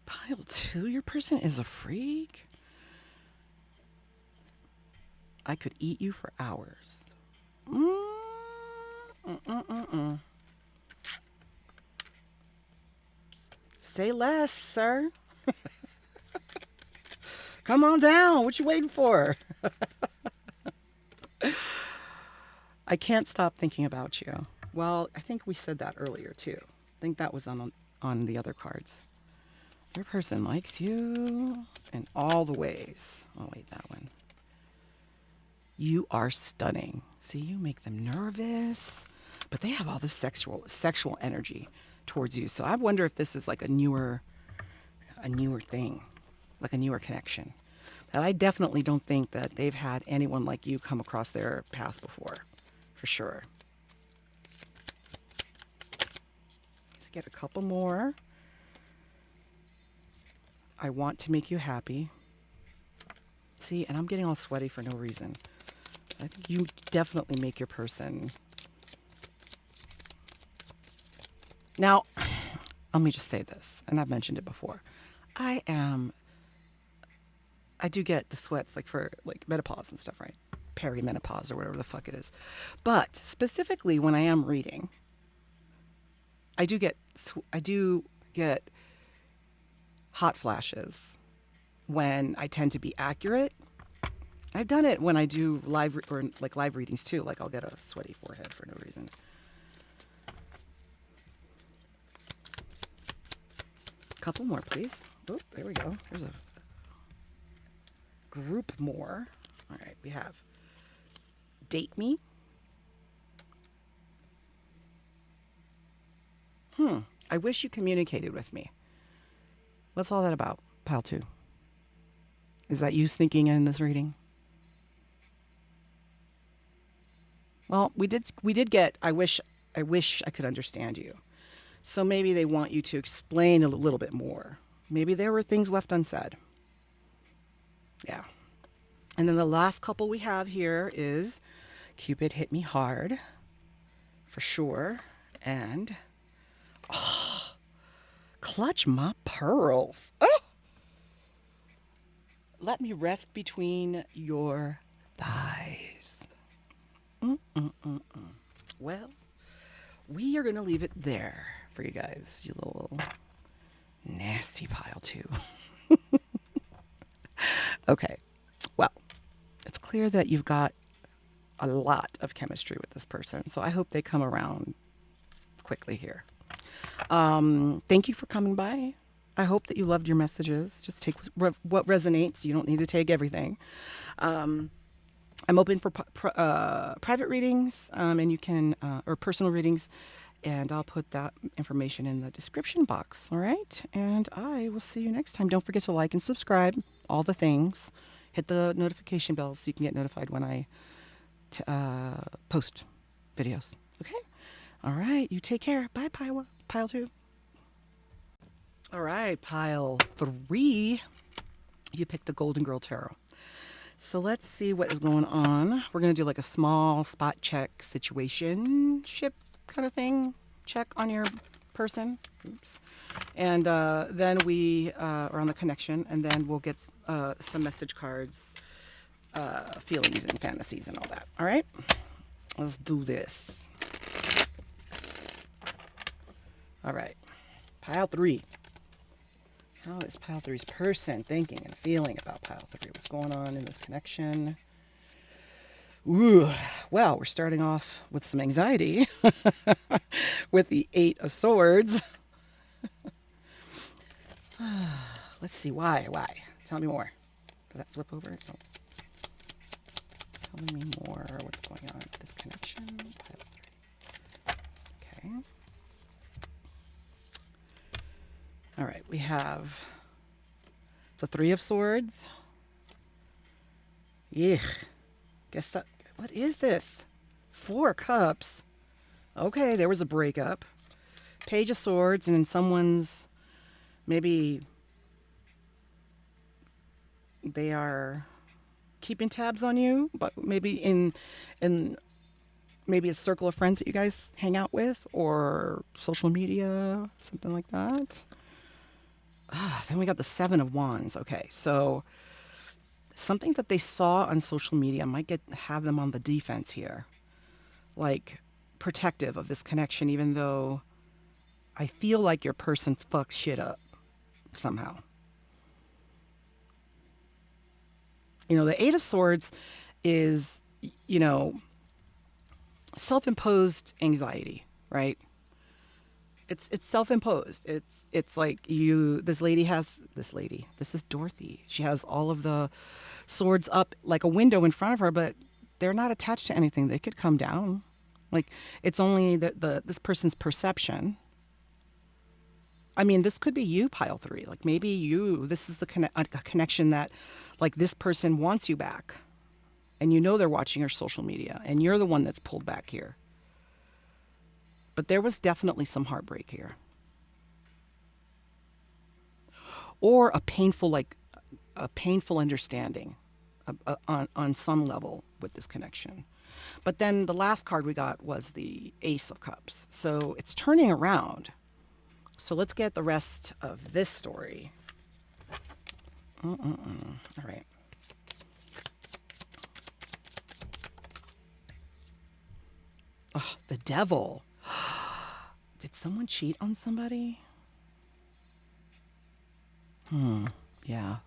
Pile 2, your person is a freak. I could eat you for hours. Say less, sir. Come on down. What you waiting for? I can't stop thinking about you. Well, I think we said that earlier too. I think that was on the other cards. Your person likes you in all the ways. Oh wait, that one. You are stunning. See, you make them nervous, but they have all this sexual energy towards you. So I wonder if this is like a newer thing, like a newer connection. And I definitely don't think that they've had anyone like you come across their path before, for sure. Let's get a couple more. I want to make you happy. See, and I'm getting all sweaty for no reason. I think you definitely make your person. Now, let me just say this, and I've mentioned it before. I do get the sweats like for like menopause and stuff, right? Perimenopause or whatever the fuck it is. But specifically when I am reading, I do get hot flashes when I tend to be accurate. I've done it when I do live readings too. Like I'll get a sweaty forehead for no reason. Couple more, please. Oh, there we go. There's a group more. All right, we have date me. I wish you communicated with me. What's all that about, pile 2? Is that you sneaking in this reading? Well, we did get I wish I could understand you. So maybe they want you to explain a little bit more. Maybe there were things left unsaid. Yeah. And then the last couple we have here is Cupid hit me hard, for sure. And, clutch my pearls. Oh! Let me rest between your thighs. Well, we are going to leave it there for you guys, you little nasty pile 2. Okay, well, it's clear that you've got a lot of chemistry with this person, so I hope they come around quickly here. Thank you for coming by. I hope that you loved your messages. Just take what resonates. You don't need to take everything. I'm open for private readings, and you can or personal readings, and I'll put that information in the description box. All right, and I will see you next time. Don't forget to like and subscribe. All the things. Hit the notification bell so you can get notified when I post videos. Okay. All right. You take care. Bye, pile 2. All right, pile 3. You picked the Golden Girl Tarot. So let's see what is going on. We're going to do like a small spot check situationship kind of thing. Check on your person. Oops. And then we are on the connection, and then we'll get some message cards, feelings and fantasies and all that. All right? Let's do this. All right. Pile 3. How is pile 3's person thinking and feeling about pile 3? What's going on in this connection? Ooh, well, we're starting off with some anxiety with the 8 of Swords. Let's see, why? Tell me more. Does that flip over? No. Tell me more. What's going on with this connection? Pile 3. Okay. All right, we have the 3 of Swords, Ugh. Guess that. What is this? 4 cups. Okay, there was a breakup. Page of Swords, and in someone's, maybe they are keeping tabs on you, but maybe in maybe a circle of friends that you guys hang out with, or social media, something like that. Then we got the 7 of Wands. Okay, so something that they saw on social media might have them on the defense here, like protective of this connection, even though I feel like your person fucks shit up somehow. The 8 of Swords is, you know, self-imposed anxiety, right? It's self-imposed. It's like this is Dorothy. She has all of the swords up like a window in front of her, but they're not attached to anything. They could come down. Like, it's only this person's perception. I mean, this could be you, pile 3. Like, maybe this is a connection that, like, this person wants you back, and they're watching your social media, and you're the one that's pulled back here. But there was definitely some heartbreak here. Or a painful understanding on some level with this connection. But then the last card we got was the Ace of Cups. So it's turning around. So let's get the rest of this story. All right. Oh, the Devil. Did someone cheat on somebody? Yeah.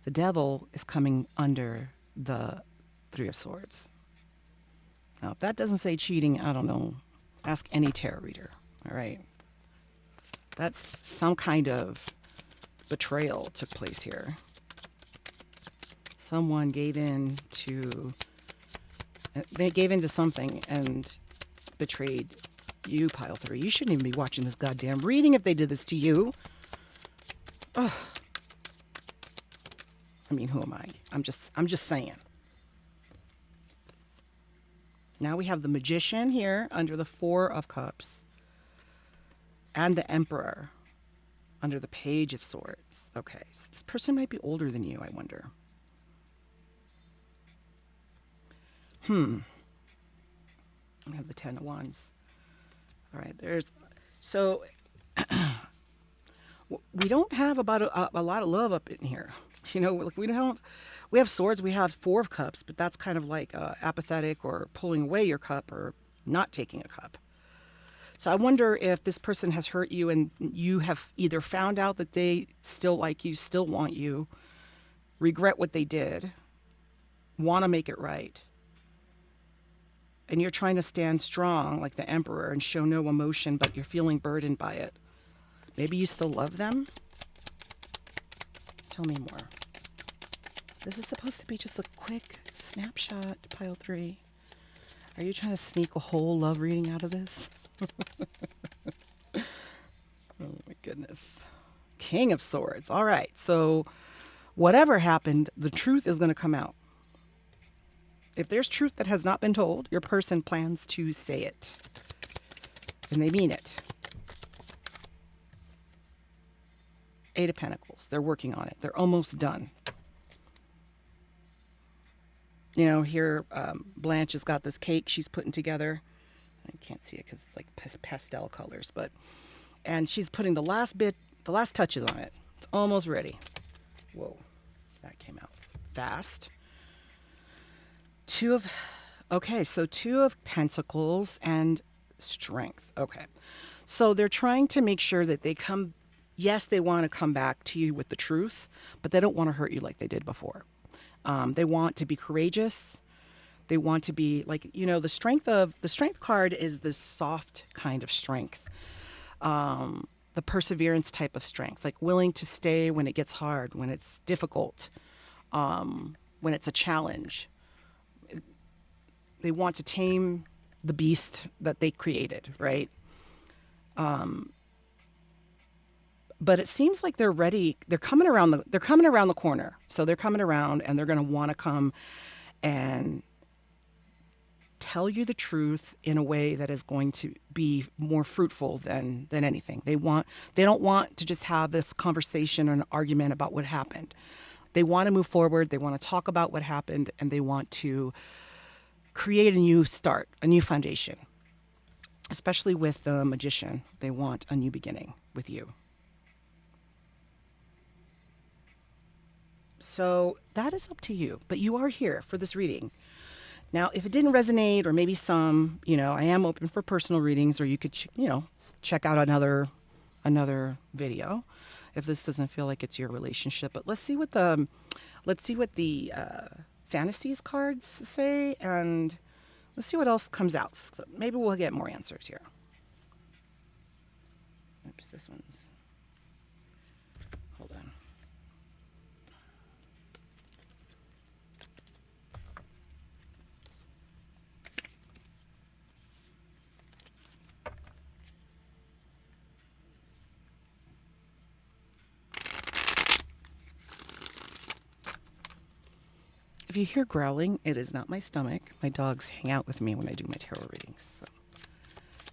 The Devil is coming under the 3 of Swords. Now, if that doesn't say cheating, I don't know. Ask any tarot reader. All right. That's some kind of betrayal took place here. Someone gave in to something and betrayed you, pile 3. You shouldn't even be watching this goddamn reading if they did this to you. Ugh. I mean, who am I? I'm just saying. Now we have the Magician here under the 4 of Cups, and the Emperor under the Page of Swords. Okay, so this person might be older than you, I wonder. We have the 10 of Wands. All right, so we don't have about a lot of love up in here. Like, we have swords, we have 4 of Cups, but that's kind of like apathetic, or pulling away your cup, or not taking a cup. So I wonder if this person has hurt you, and you have either found out that they still like you, still want you, regret what they did, want to make it right, and you're trying to stand strong like the Emperor and show no emotion, but you're feeling burdened by it. Maybe you still love them? Tell me more. This is supposed to be just a quick snapshot, pile 3. Are you trying to sneak a whole love reading out of this? Oh my goodness. King of Swords. All right. So whatever happened, the truth is going to come out. If there's truth that has not been told, your person plans to say it. And they mean it. 8 of Pentacles. They're working on it. They're almost done. Here Blanche has got this cake she's putting together. I can't see it because it's like pastel colors, and she's putting the last touches on it. It's almost ready. Whoa, that came out fast. 2 of Pentacles and Strength. Okay, so they're trying to make sure that they want to come back to you with the truth, but they don't want to hurt you like they did before. They want to be courageous. They want to be like, the strength card is this soft kind of strength. The perseverance type of strength, like willing to stay when it gets hard, when it's difficult, when it's a challenge. They want to tame the beast that they created, right? But it seems like they're ready. They're coming around the corner. So they're coming around and they're going to want to come and tell you the truth in a way that is going to be more fruitful than anything. They don't want to just have this conversation or an argument about what happened. They want to move forward, they want to talk about what happened, and they want to create a new start, a new foundation. Especially with the magician, they want a new beginning with you. So that is up to you, but you are here for this reading. Now, if it didn't resonate, or maybe some, I am open for personal readings, or you could, check out another video if this doesn't feel like it's your relationship. But let's see what the fantasies cards say, and let's see what else comes out. So maybe we'll get more answers here. Oops, this one's. Hold on. If you hear growling, it is not my stomach. My dogs hang out with me when I do my tarot readings. So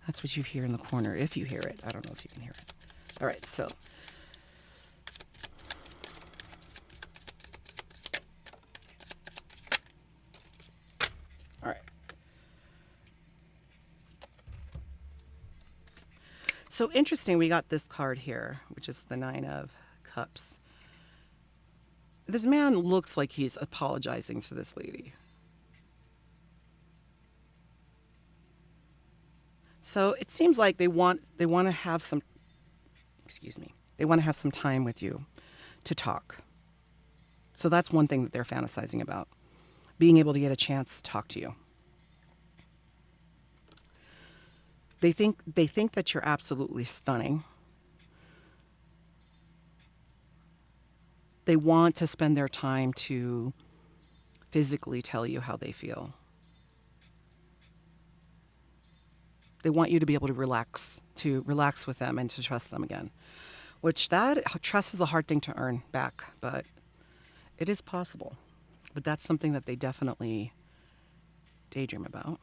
that's what you hear in the corner, if you hear it. I don't know if you can hear it. All right, so. All right. So interesting, we got this card here, which is the 9 of Cups. This man looks like he's apologizing to this lady. So it seems like they want to have some, they want to have some time with you to talk. So that's one thing that they're fantasizing about, being able to get a chance to talk to you. They think that you're absolutely stunning. They want to spend their time to physically tell you how they feel. They want you to be able to relax with them and to trust them again. Which that trust is a hard thing to earn back, but it is possible. But that's something that they definitely daydream about.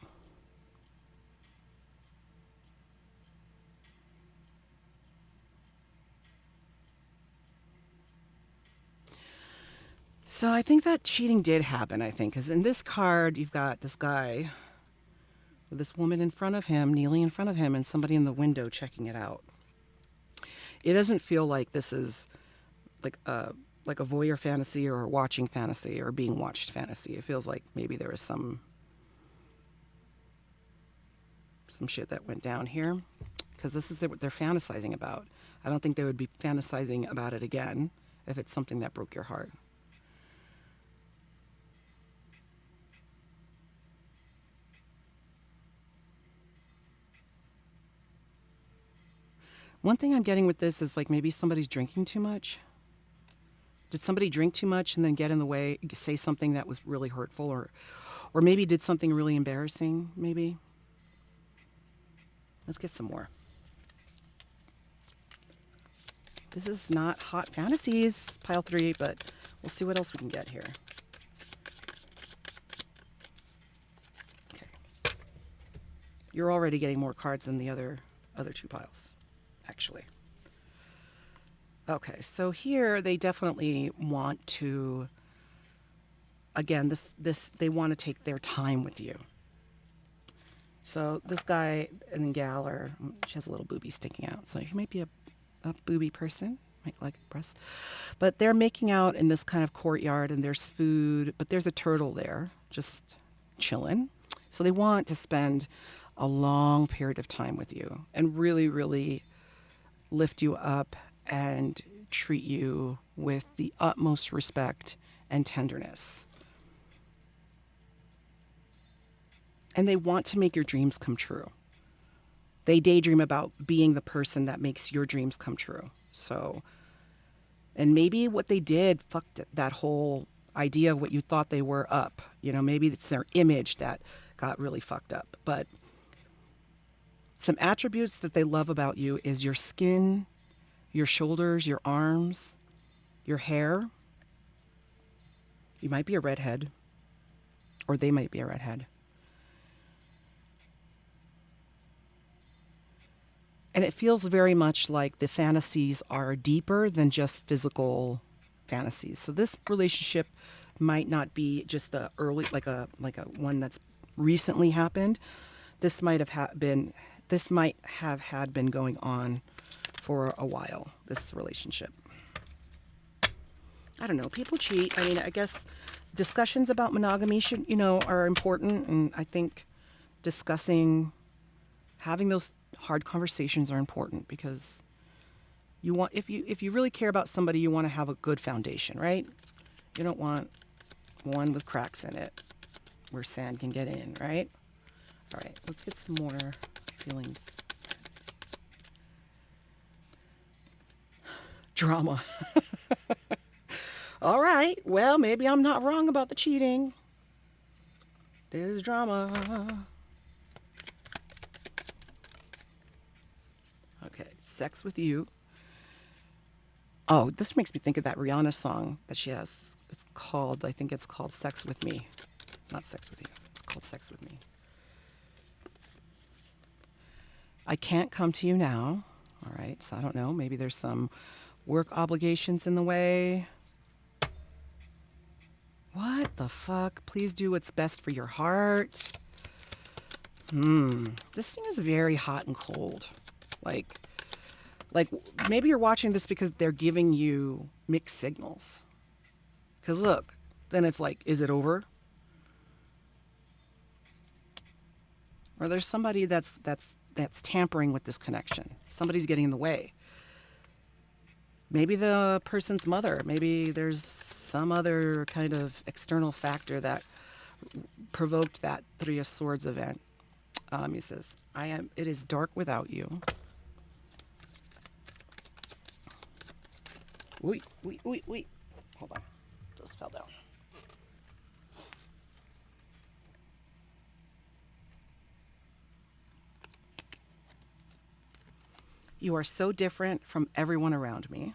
So I think that cheating did happen, because in this card, you've got this guy with this woman in front of him, kneeling in front of him, and somebody in the window checking it out. It doesn't feel like this is like a voyeur fantasy or a watching fantasy or being watched fantasy. It feels like maybe there was some shit that went down here, because this is what they're fantasizing about. I don't think they would be fantasizing about it again if it's something that broke your heart. One thing I'm getting with this is like maybe somebody's drinking too much. Did somebody drink too much and then get in the way, say something that was really hurtful, or maybe did something really embarrassing, maybe? Let's get some more. This is not hot fantasies, pile 3, but we'll see what else we can get here. Okay. You're already getting more cards than the other 2 piles, actually. Okay, so here they definitely want to, again, this they want to take their time with you. So this guy and gal she has a little boobie sticking out, so he might be a booby person, might like breasts. But they're making out in this kind of courtyard, and there's food, but there's a turtle there just chilling. So they want to spend a long period of time with you and really, really lift you up and treat you with the utmost respect and tenderness. And they want to make your dreams come true. They daydream about being the person that makes your dreams come true. So, and maybe what they did fucked that whole idea of what you thought they were up. Maybe it's their image that got really fucked up. But some attributes that they love about you is your skin, your shoulders, your arms, your hair. You might be a redhead, or they might be a redhead. And it feels very much like the fantasies are deeper than just physical fantasies. So this relationship might not be just a early, like a one that's recently happened. This might have had been going on for a while, this relationship. I don't know. People cheat. I mean, I guess discussions about monogamy should, are important. And I think having those hard conversations are important, because if you really care about somebody, you want to have a good foundation, right? You don't want one with cracks in it where sand can get in, right? All right, let's get some more feelings. Drama. All right, well, maybe I'm not wrong about the cheating. There's drama. Okay, sex with you. Oh, this makes me think of that Rihanna song that she has. I think it's called Sex With Me. Not Sex With You. It's called Sex With Me. I can't come to you now. All right, so I don't know. Maybe there's some work obligations in the way. What the fuck? Please do what's best for your heart. This thing is very hot and cold. Like maybe you're watching this because they're giving you mixed signals. Because look, then it's like, is it over? Or there's somebody that's tampering with this connection. Somebody's getting in the way. Maybe the person's mother. Maybe there's some other kind of external factor that provoked that Three of Swords event. He says, it is dark without you. Wait. Hold on. Those fell down. You are so different from everyone around me.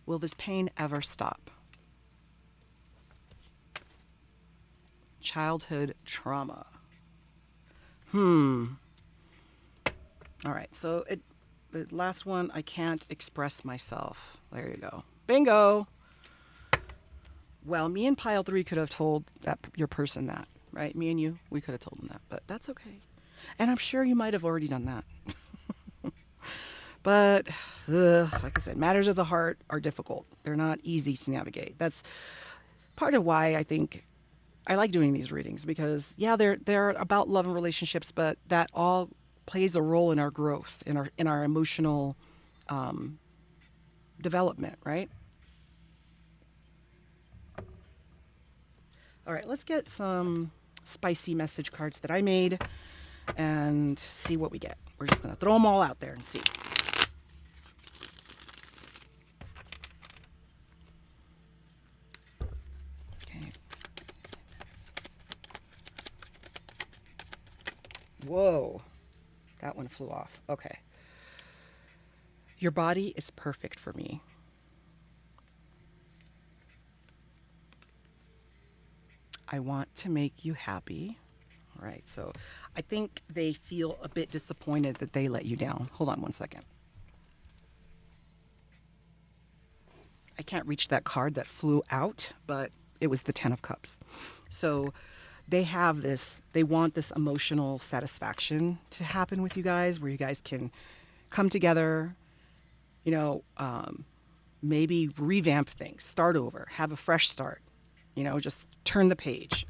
Will this pain ever stop? Childhood trauma. All right, so the last one, I can't express myself. There you go. Bingo. Well, me and Pile 3 could have told your person that, right? Me and you, we could have told them that, but that's okay. And I'm sure you might have already done that. But, like I said, matters of the heart are difficult. They're not easy to navigate. That's part of why I think I like doing these readings, because, yeah, they're about love and relationships, but that all plays a role in our growth, in our emotional development, right? All right, let's get some spicy message cards that I made and see what we get. We're just going to throw them all out there and see. Okay. Whoa, that one flew off. Okay. Your body is perfect for me. I want to make you happy. All right, so I think they feel a bit disappointed that they let you down. Hold on one second. I can't reach that card that flew out, but it was the Ten of Cups. So they want this emotional satisfaction to happen with you guys, where you guys can come together, maybe revamp things, start over, have a fresh start, just turn the page.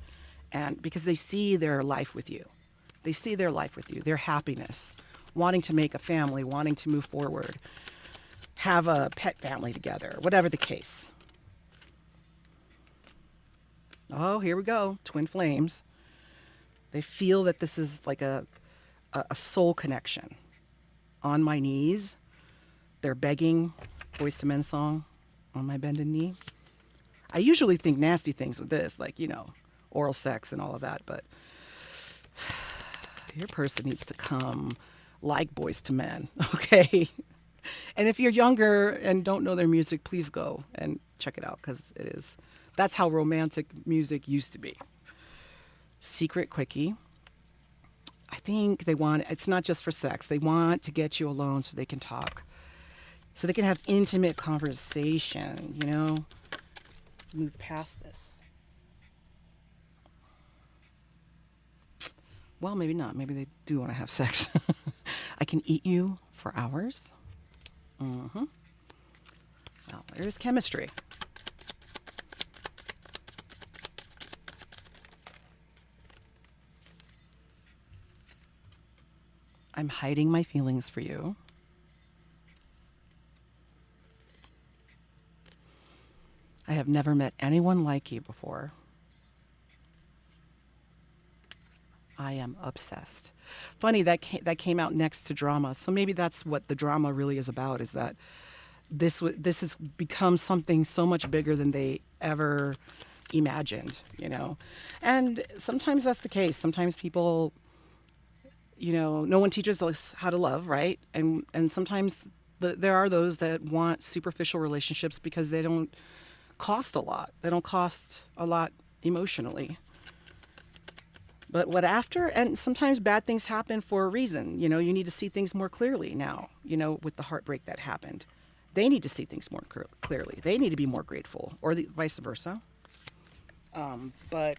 And because they see their life with you, their happiness, wanting to make a family, wanting to move forward, have a pet family together, whatever the case. Oh, here we go. Twin flames. They feel that this is like a soul connection. On my knees, they're begging, Boyz II Men song, on my bended knee. I usually think nasty things with this, like, oral sex and all of that, but Your person needs to come like Boys to Men, okay? And if you're younger and don't know their music, please go and check it out because that's how romantic music used to be. Secret Quickie. I think it's not just for sex. They want to get you alone so they can talk. So they can have intimate conversation, Move past this. Well, maybe not. Maybe they do want to have sex. I can eat you for hours. Mm-hmm. Well, there's chemistry. I'm hiding my feelings for you. I have never met anyone like you before. I am obsessed. Funny, that came out next to drama. So maybe that's what the drama really is about, is that this has become something so much bigger than they ever imagined, And sometimes that's the case. Sometimes people, no one teaches us how to love, right? And sometimes there are those that want superficial relationships because they don't cost a lot. They don't cost a lot emotionally. But and sometimes bad things happen for a reason. You need to see things more clearly now, with the heartbreak that happened. They need to see things more clearly. They need to be more grateful, or the vice versa. But,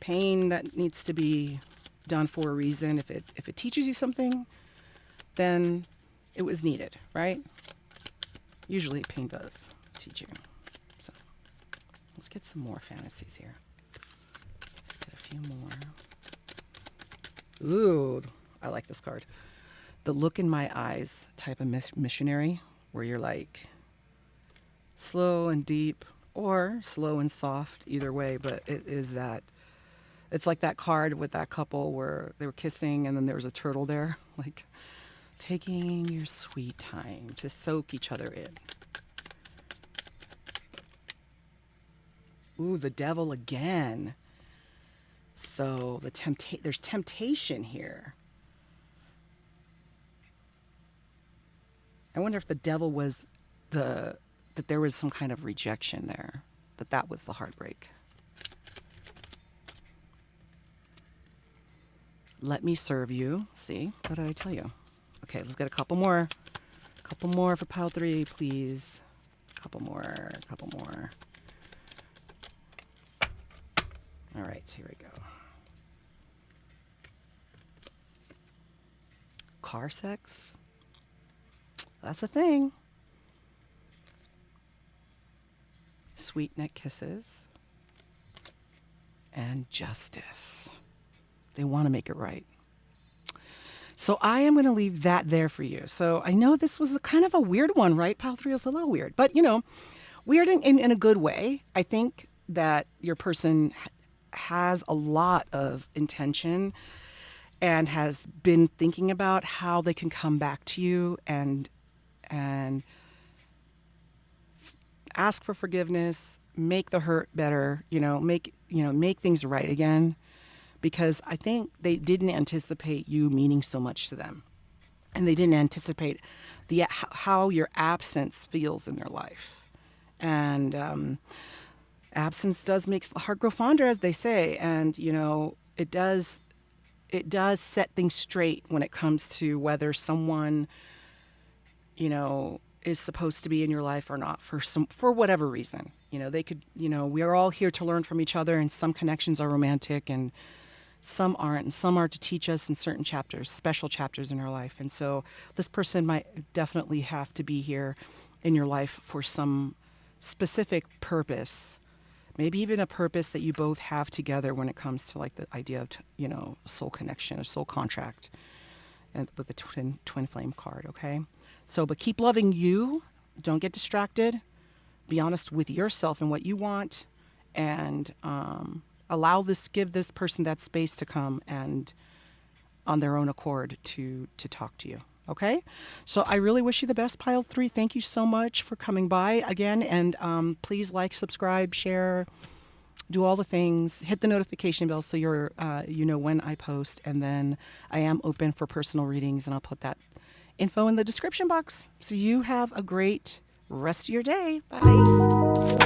pain that needs to be done for a reason. If it teaches you something, then it was needed, right? Usually pain does teach you. So let's get some more fantasies here. Let's get a few more. Ooh, I like this card. The look in my eyes type of missionary, where you're like slow and deep or slow and soft, either way. But it's like that card with that couple where they were kissing and then there was a turtle there, like taking your sweet time to soak each other in. Ooh, the devil again. So there's temptation here. I wonder if the devil was that there was some kind of rejection there, that was the heartbreak. Let me serve you. See, what did I tell you? Okay, let's get a couple more. Couple more for pile 3, please. Couple more. All right, here we go. Car sex. That's a thing. Sweet neck kisses. And justice. They want to make it right. So I am going to leave that there for you. So I know this was kind of a weird one, right? Pile 3 is a little weird, but weird in a good way. I think that your person has a lot of intention and has been thinking about how they can come back to you and ask for forgiveness, make the hurt better, make things right again. Because I think they didn't anticipate you meaning so much to them. And they didn't anticipate how your absence feels in their life. And absence does make the heart grow fonder, as they say. And, it does set things straight when it comes to whether someone, is supposed to be in your life or not for whatever reason. They could, we are all here to learn from each other, and some connections are romantic and some aren't, and some are to teach us in certain chapters, special chapters in our life. And so this person might definitely have to be here in your life for some specific purpose, maybe even a purpose that you both have together when it comes to like the idea of, soul connection, a soul contract, and with the twin flame card. Okay. So, but keep loving you. Don't get distracted. Be honest with yourself and what you want, and, give this person that space to come and on their own accord to talk to you. Okay? So I really wish you the best, pile 3. Thank you so much for coming by again. And please like, subscribe, share, do all the things, hit the notification bell so you know when I post, and then I am open for personal readings, and I'll put that info in the description box. So you have a great rest of your day. Bye.